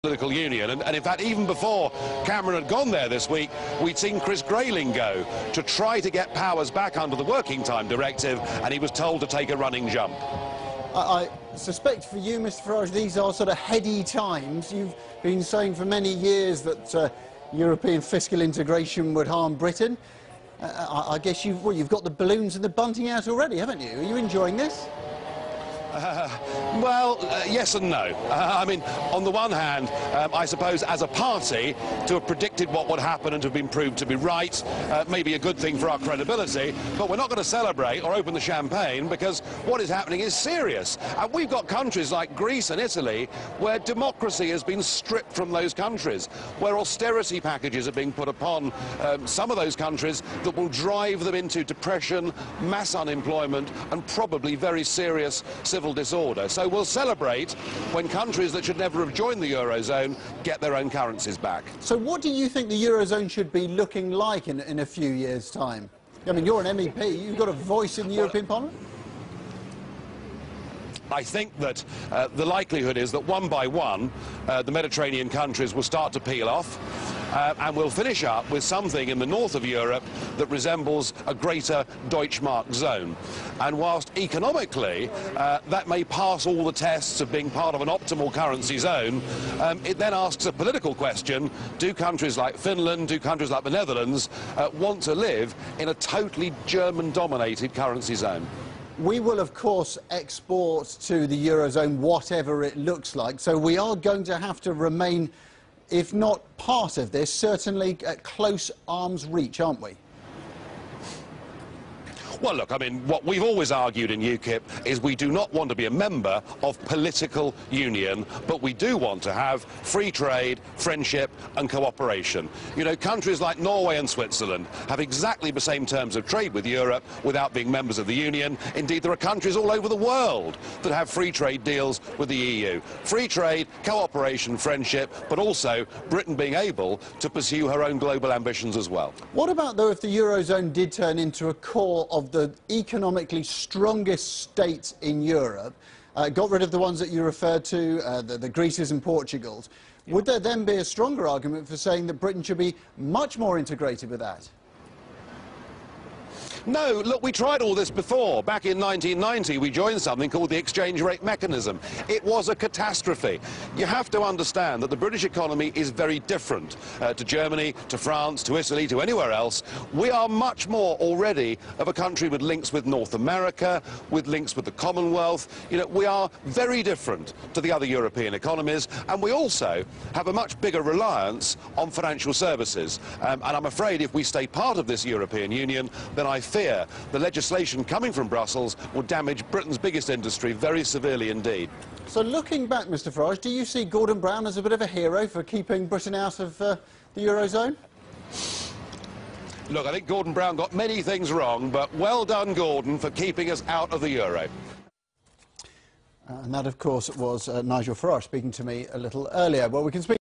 political union, and in fact even before Cameron had gone there this week, we'd seen Chris Grayling go to try to get powers back under the Working Time Directive, and he was told to take a running jump. I suspect for you, Mr Farage, these are sort of heady times. You've been saying for many years that European fiscal integration would harm Britain. I guess you've got the balloons and the bunting out already, haven't you? Are you enjoying this? Yes and no. I mean, on the one hand, I suppose as a party, to have predicted what would happen and to have been proved to be right may be a good thing for our credibility, but we're not going to celebrate or open the champagne because what is happening is serious. And we've got countries like Greece and Italy where democracy has been stripped from those countries, where austerity packages are being put upon some of those countries that will drive them into depression, mass unemployment and probably very serious civil disorder. So we'll celebrate when countries that should never have joined the Eurozone get their own currencies back. So what do you think the Eurozone should be looking like in a few years' time? I mean, you're an MEP, you've got a voice in the European Parliament? I think that the likelihood is that one by one the Mediterranean countries will start to peel off and we'll finish up with something in the north of Europe that resembles a greater Deutschmark zone. And whilst economically that may pass all the tests of being part of an optimal currency zone, it then asks a political question: do countries like Finland, do countries like the Netherlands want to live in a totally German-dominated currency zone? We will, of course, export to the Eurozone whatever it looks like, so we are going to have to remain, if not part of this, certainly at close arm's reach, aren't we? Well, look, I mean, what we've always argued in UKIP is we do not want to be a member of political union, but we do want to have free trade, friendship and cooperation. You know, countries like Norway and Switzerland have exactly the same terms of trade with Europe without being members of the Union. Indeed, there are countries all over the world that have free trade deals with the EU. Free trade, cooperation, friendship, but also Britain being able to pursue her own global ambitions as well. What about, though, if the Eurozone did turn into a core of the economically strongest states in Europe, got rid of the ones that you referred to, the Greeces and Portugals, would there then be a stronger argument for saying that Britain should be much more integrated with that? No, look, we tried all this before. Back in 1990, we joined something called the exchange rate mechanism. It was a catastrophe. You have to understand that the British economy is very different to Germany, to France, to Italy, to anywhere else. We are much more already of a country with links with North America, with links with the Commonwealth. You know, we are very different to the other European economies, and we also have a much bigger reliance on financial services. And I'm afraid if we stay part of this European Union, then I fear the legislation coming from Brussels will damage Britain's biggest industry very severely indeed. So looking back, Mr Farage, do you see Gordon Brown as a bit of a hero for keeping Britain out of the Eurozone? Look, I think Gordon Brown got many things wrong, but well done, Gordon, for keeping us out of the Euro. And that, of course, was Nigel Farage speaking to me a little earlier. Well, we can speak